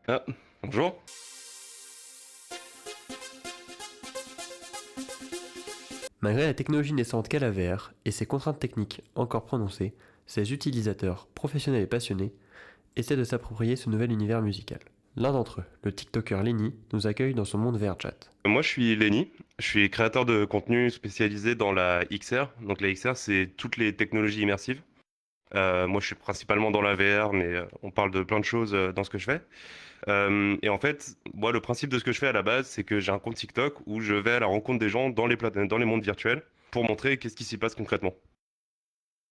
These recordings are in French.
Ah, bonjour. Malgré la technologie naissante qu'est la VR et ses contraintes techniques encore prononcées, ses utilisateurs, professionnels et passionnés, essaient de s'approprier ce nouvel univers musical. L'un d'entre eux, le TikToker Lenny, nous accueille dans son monde VR chat. Moi, je suis Lenny. Je suis créateur de contenu spécialisé dans la XR. Donc, la XR, c'est toutes les technologies immersives. Moi, je suis principalement dans la VR, mais on parle de plein de choses dans ce que je fais. Et en fait, moi, le principe de ce que je fais à la base, c'est que j'ai un compte TikTok où je vais à la rencontre des gens dans les mondes virtuels pour montrer qu'est-ce qui s'y passe concrètement.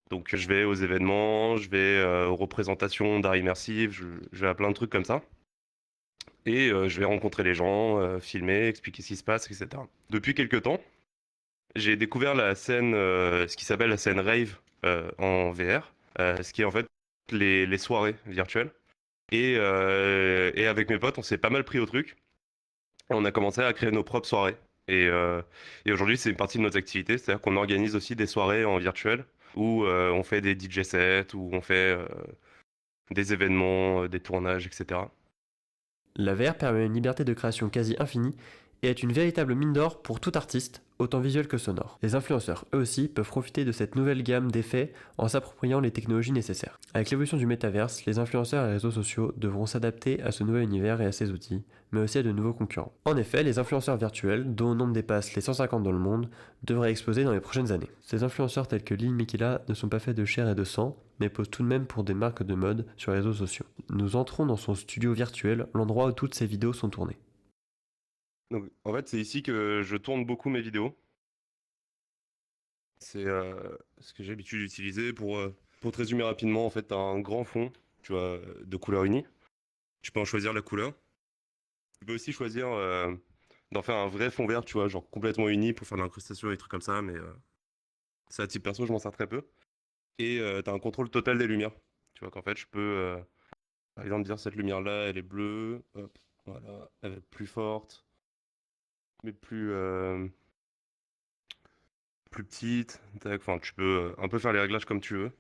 Donc, je vais aux événements, je vais aux représentations d'art immersif, je vais à plein de trucs comme ça. Et je vais rencontrer les gens, filmer, expliquer ce qui se passe, etc. Depuis quelques temps, j'ai découvert la scène, ce qui s'appelle la scène rave en VR, ce qui est en fait les soirées virtuelles. Et avec mes potes, on s'est pas mal pris au truc. Et on a commencé à créer nos propres soirées. Et aujourd'hui, c'est une partie de notre activité, c'est-à-dire qu'on organise aussi des soirées en virtuel où on fait des DJ sets, où on fait des événements, des tournages, etc. La VR permet une liberté de création quasi infinie et est une véritable mine d'or pour tout artiste, autant visuel que sonore. Les influenceurs, eux aussi, peuvent profiter de cette nouvelle gamme d'effets en s'appropriant les technologies nécessaires. Avec l'évolution du métaverse, les influenceurs et les réseaux sociaux devront s'adapter à ce nouvel univers et à ses outils, mais aussi à de nouveaux concurrents. En effet, les influenceurs virtuels, dont le nombre dépasse les 150 dans le monde, devraient exploser dans les prochaines années. Ces influenceurs tels que Lil Mikila ne sont pas faits de chair et de sang, mais posent tout de même pour des marques de mode sur les réseaux sociaux. Nous entrons dans son studio virtuel, l'endroit où toutes ces vidéos sont tournées. Donc, en fait, c'est ici que je tourne beaucoup mes vidéos. C'est ce que j'ai l'habitude d'utiliser pour te résumer rapidement. En fait, tu as un grand fond, tu vois, de couleur unie. Tu peux en choisir la couleur. Tu peux aussi choisir d'en faire un vrai fond vert, tu vois, genre complètement uni pour faire de l'incrustation et des trucs comme ça. Mais ça, à titre perso, je m'en sers très peu. Et tu as un contrôle total des lumières. Tu vois qu'en fait, je peux, par exemple, dire cette lumière-là, elle est bleue. Hop, voilà, elle va être plus forte, mais plus petite. Tac, enfin, tu peux un peu faire les réglages comme tu veux.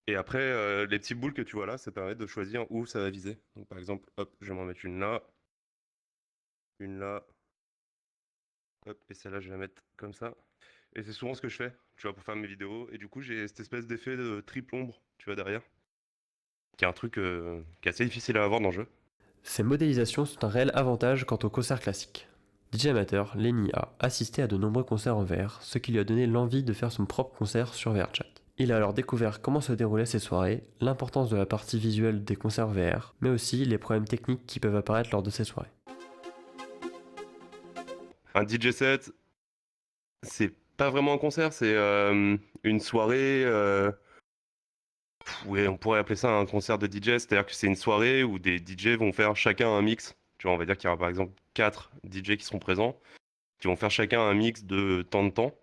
Et après, les petits boules que tu vois là, ça permet de choisir où ça va viser. Donc par exemple, hop, je vais m'en mettre une là, hop, et celle-là, je vais la mettre comme ça. Et c'est souvent ce que je fais, tu vois, pour faire mes vidéos. Et du coup, j'ai cette espèce d'effet de triple ombre, tu vois, derrière, qui est un truc qui est assez difficile à avoir dans le jeu. Ces modélisations sont un réel avantage quant aux concerts classiques. DJ amateur, Lenny a assisté à de nombreux concerts en VR, ce qui lui a donné l'envie de faire son propre concert sur VRChat. Il a alors découvert comment se déroulaient ces soirées, l'importance de la partie visuelle des concerts VR, mais aussi les problèmes techniques qui peuvent apparaître lors de ces soirées. Un DJ set, c'est pas vraiment un concert, c'est une soirée. Ouais, on pourrait appeler ça un concert de DJ, c'est-à-dire que c'est une soirée où des DJ vont faire chacun un mix. Tu vois, on va dire qu'il y aura par exemple 4 DJ qui seront présents, qui vont faire chacun un mix de temps de temps.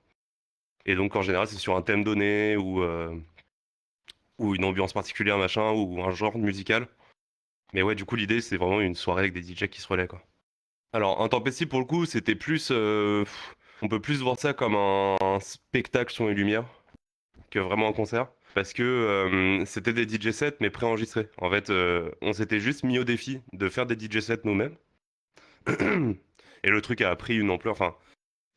Et donc en général, c'est sur un thème donné ou une ambiance particulière, machin, ou un genre musical. Mais ouais, du coup, l'idée, c'est vraiment une soirée avec des DJ qui se relaient, quoi. Alors, Intempestif, pour le coup, c'était plus. On peut plus voir ça comme un spectacle son et lumière que vraiment un concert. Parce que c'était des DJ sets, mais préenregistrés. En fait, on s'était juste mis au défi de faire des DJ sets nous-mêmes. Et le truc a pris une ampleur. Enfin,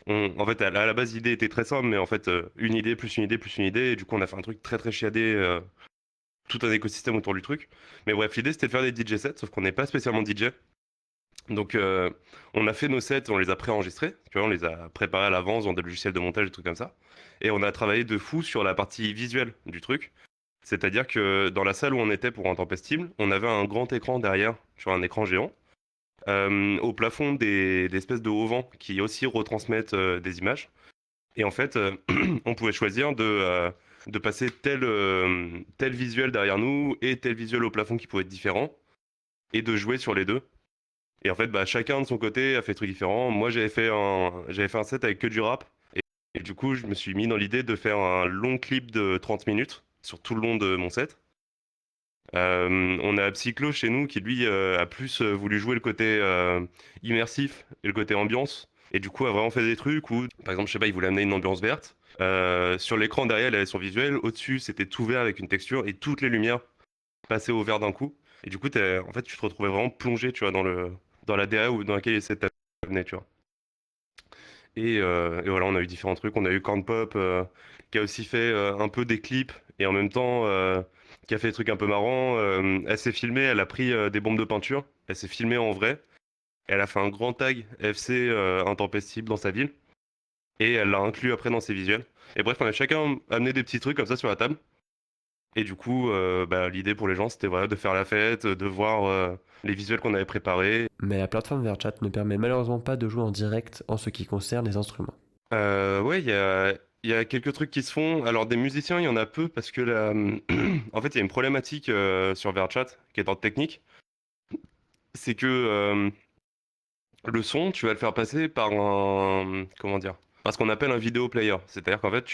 en fait, à la base, l'idée était très simple, mais en fait, une idée plus une idée plus une idée. Et du coup, on a fait un truc très très chiadé, tout un écosystème autour du truc. Mais bref, l'idée c'était de faire des DJ sets, sauf qu'on n'est pas spécialement DJ. Donc, on a fait nos sets, on les a préenregistrés, tu vois, on les a préparés à l'avance dans des logiciels de montage, des trucs comme ça. Et on a travaillé de fou sur la partie visuelle du truc. C'est-à-dire que dans la salle où on était pour Intempestible, on avait un grand écran derrière, sur un écran géant. Au plafond, des espèces de haut-vents qui aussi retransmettent des images. Et en fait, on pouvait choisir de passer tel visuel derrière nous et tel visuel au plafond qui pouvait être différent, et de jouer sur les deux. Et en fait, bah, chacun de son côté a fait des trucs différents. Moi, j'avais fait un set avec que du rap. Et du coup, je me suis mis dans l'idée de faire un long clip de 30 minutes sur tout le long de mon set. On a Psychlo chez nous qui, lui, a plus voulu jouer le côté immersif et le côté ambiance. Et du coup, a vraiment fait des trucs où, par exemple, je sais pas, il voulait amener une ambiance verte. Sur l'écran derrière, il avait son visuel. Au-dessus, c'était tout vert avec une texture et toutes les lumières passaient au vert d'un coup. Et du coup, en fait, tu te retrouvais vraiment plongé, tu vois, dans la DA ou dans laquelle il essaie de t'amener, tu vois. Et voilà, on a eu différents trucs. On a eu Corn Pop, qui a aussi fait un peu des clips, et en même temps, qui a fait des trucs un peu marrants. Elle s'est filmée, elle a pris des bombes de peinture, elle s'est filmée en vrai, elle a fait un grand tag FC intempestible dans sa ville, et elle l'a inclus après dans ses visuels. Et bref, on a chacun amené des petits trucs comme ça sur la table. Et du coup, bah, l'idée pour les gens, c'était voilà, de faire la fête, de voir les visuels qu'on avait préparés. Mais la plateforme VRChat ne permet malheureusement pas de jouer en direct en ce qui concerne les instruments. Ouais, il y a quelques trucs qui se font. Alors, des musiciens, il y en a peu parce que en fait, il y a une problématique sur VRChat qui est dans le technique. C'est que le son, tu vas le faire passer par comment dire? Par ce qu'on appelle un vidéo player. C'est-à-dire qu'en fait,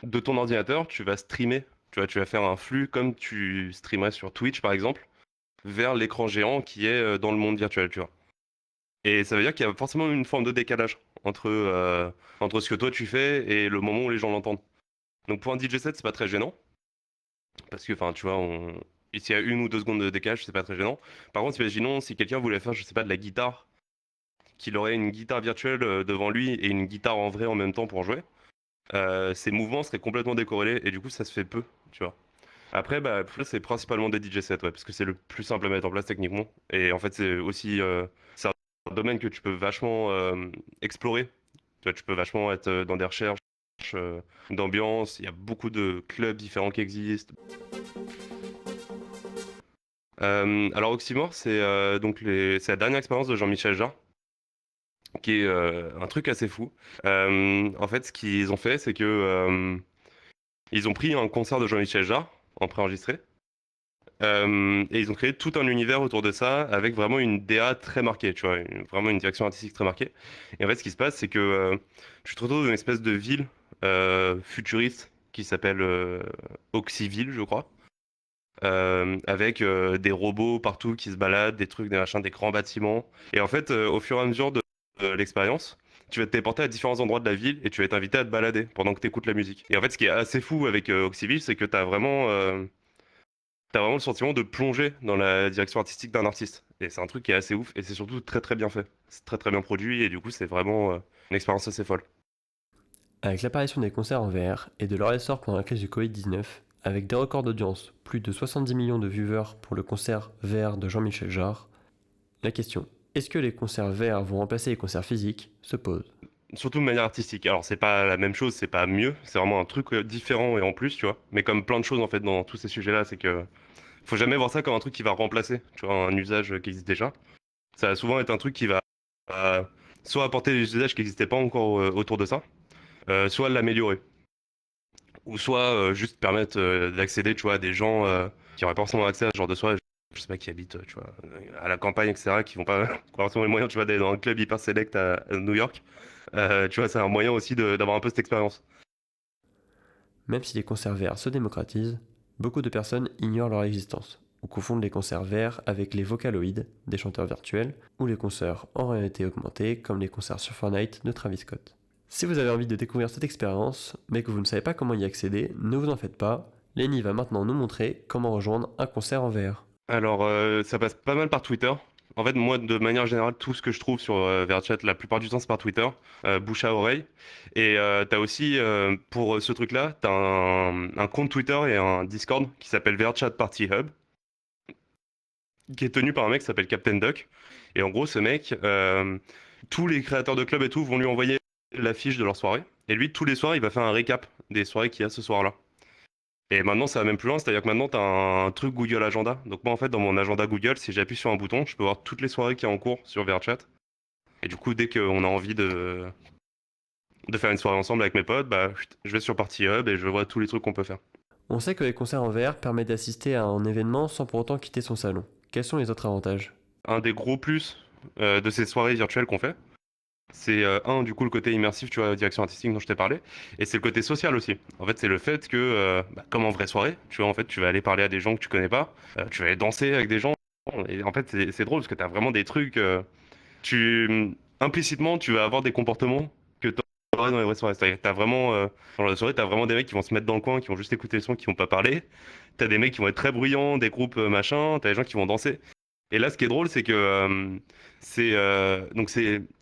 de ton ordinateur, tu vas streamer. Tu vas faire un flux comme tu streamerais sur Twitch, par exemple, vers l'écran géant qui est dans le monde virtuel, tu vois. Et ça veut dire qu'il y a forcément une forme de décalage entre ce que toi tu fais et le moment où les gens l'entendent. Donc pour un DJ set, c'est pas très gênant. Parce que, enfin, tu vois, s'il y a 1 ou 2 secondes de décalage, c'est pas très gênant. Par contre, imaginons si quelqu'un voulait faire, je sais pas, de la guitare, qu'il aurait une guitare virtuelle devant lui et une guitare en vrai en même temps pour jouer, ses mouvements seraient complètement décorrélés et du coup, ça se fait peu, tu vois. Après, bah, c'est principalement des DJ sets, ouais, parce que c'est le plus simple à mettre en place techniquement. Et en fait, c'est aussi c'est un domaine que tu peux vachement explorer. Tu vois, tu peux vachement être dans des recherches d'ambiance. Il y a beaucoup de clubs différents qui existent. Alors, Oxymore, c'est la dernière expérience de Jean-Michel Jarre, qui est un truc assez fou. En fait, ce qu'ils ont fait, c'est que ils ont pris un concert de Jean-Michel Jarre en préenregistré. Et ils ont créé tout un univers autour de ça avec vraiment une DA très marquée, tu vois, vraiment une direction artistique très marquée. Et en fait, ce qui se passe, c'est que tu te retrouves dans une espèce de ville futuriste qui s'appelle Oxyville, je crois, avec des robots partout qui se baladent, des trucs, des machins, des grands bâtiments. Et en fait, au fur et à mesure de l'expérience, tu vas te téléporter à différents endroits de la ville et tu vas être invité à te balader pendant que tu écoutes la musique. Et en fait, ce qui est assez fou avec Oxyville, c'est que t'as vraiment le sentiment de plonger dans la direction artistique d'un artiste. Et c'est un truc qui est assez ouf et c'est surtout très très bien fait. C'est très très bien produit et du coup c'est vraiment une expérience assez folle. Avec l'apparition des concerts en VR et de leur essor pendant la crise du Covid-19, avec des records d'audience, plus de 70 millions de viewers pour le concert VR de Jean-Michel Jarre, la question est-ce que les concerts VR vont remplacer les concerts physiques se pose. Surtout de manière artistique. Alors c'est pas la même chose, c'est pas mieux, c'est vraiment un truc différent et en plus, tu vois. Mais comme plein de choses en fait dans tous ces sujets-là, c'est que faut jamais voir ça comme un truc qui va remplacer, tu vois, un usage qui existe déjà. Ça va souvent être un truc qui va euh, soit apporter des usages qui n'existaient pas encore autour de ça, soit l'améliorer. Ou soit juste permettre d'accéder, tu vois, à des gens qui n'auraient pas forcément accès à ce genre de soirée, je sais pas, qui habitent, tu vois, à la campagne, etc., qui vont pas qui ont forcément les moyens, tu vois, d'aller dans un club hyper select à New York. Tu vois, c'est un moyen aussi d'avoir un peu cette expérience. Même si les concerts VR se démocratisent, beaucoup de personnes ignorent leur existence, ou confondent les concerts VR avec les Vocaloid, des chanteurs virtuels, ou les concerts en réalité augmentée, comme les concerts sur Fortnite de Travis Scott. Si vous avez envie de découvrir cette expérience, mais que vous ne savez pas comment y accéder, ne vous en faites pas, Lenny va maintenant nous montrer comment rejoindre un concert en VR. Alors, ça passe pas mal par Twitter. En fait, moi, de manière générale, tout ce que je trouve sur VRChat, la plupart du temps, c'est par Twitter, bouche à oreille. Et t'as aussi, pour ce truc-là, t'as un compte Twitter et un Discord qui s'appelle VRChat Party Hub, qui est tenu par un mec qui s'appelle Captain Duck. Et en gros, ce mec, tous les créateurs de clubs et tout vont lui envoyer l'affiche de leur soirée. Et lui, tous les soirs, il va faire un récap des soirées qu'il y a ce soir-là. Et maintenant, ça va même plus loin, c'est-à-dire que maintenant, tu as un truc Google Agenda. Donc moi, en fait, dans mon agenda Google, si j'appuie sur un bouton, je peux voir toutes les soirées qui y a en cours sur VRChat. Et du coup, dès qu'on a envie de faire une soirée ensemble avec mes potes, bah, je vais sur Party Hub et je vois tous les trucs qu'on peut faire. On sait que les concerts en VR permettent d'assister à un événement sans pour autant quitter son salon. Quels sont les autres avantages? Un des gros plus de ces soirées virtuelles qu'on fait, c'est du coup, le côté immersif, tu vois, direction artistique dont je t'ai parlé, et c'est le côté social aussi. En fait, c'est le fait que, comme en vraie soirée, tu vois, en fait, tu vas aller parler à des gens que tu connais pas, tu vas aller danser avec des gens, et en fait, c'est drôle parce que tu as vraiment des trucs, implicitement, tu vas avoir des comportements que tu soirées, dans les vraies soirées. C'est-à-dire que t'as vraiment, dans la soirée, t'as vraiment des mecs qui vont se mettre dans le coin, qui vont juste écouter le son, qui vont pas parler. T'as des mecs qui vont être très bruyants, des groupes machin, t'as des gens qui vont danser. Et là, ce qui est drôle, c'est que tu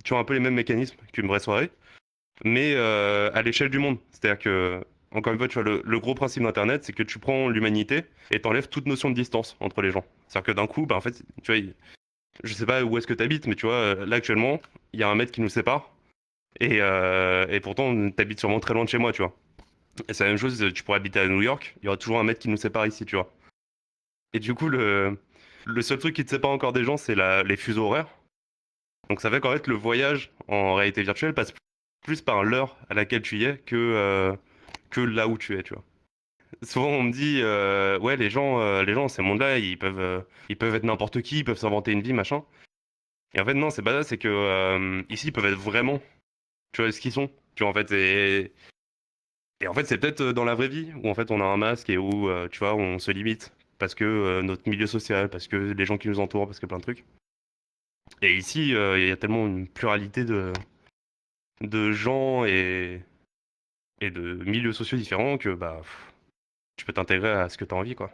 vois un peu les mêmes mécanismes qu'une vraie soirée, mais à l'échelle du monde. C'est-à-dire que, encore une fois, tu vois, le gros principe d'Internet, c'est que tu prends l'humanité et t'enlèves toute notion de distance entre les gens. C'est-à-dire que d'un coup, bah, en fait, tu vois, je sais pas où est-ce que t'habites, mais tu vois, là actuellement, il y a 1 mètre qui nous sépare, et pourtant, t'habites sûrement très loin de chez moi, tu vois. Et c'est la même chose, tu pourrais habiter à New York, il y aura toujours 1 mètre qui nous sépare ici, tu vois. Et du coup, le seul truc qui te sépare encore des gens, c'est les fuseaux horaires. Donc ça fait qu'en fait, le voyage en réalité virtuelle passe plus par l'heure à laquelle tu y es que là où tu es, tu vois. Souvent, on me dit, ouais, les gens, ces mondes-là, ils peuvent être n'importe qui, ils peuvent s'inventer une vie, machin. Et en fait, non, c'est pas ça, c'est que ici, ils peuvent être vraiment, tu vois, ce qu'ils sont. Tu vois, en fait, et en fait, c'est peut-être dans la vraie vie, où en fait, on a un masque et où, tu vois, on se limite. Parce que notre milieu social, parce que les gens qui nous entourent, parce que plein de trucs. Et ici, il y a tellement une pluralité de gens et de milieux sociaux différents que bah, tu peux t'intégrer à ce que tu as envie, quoi.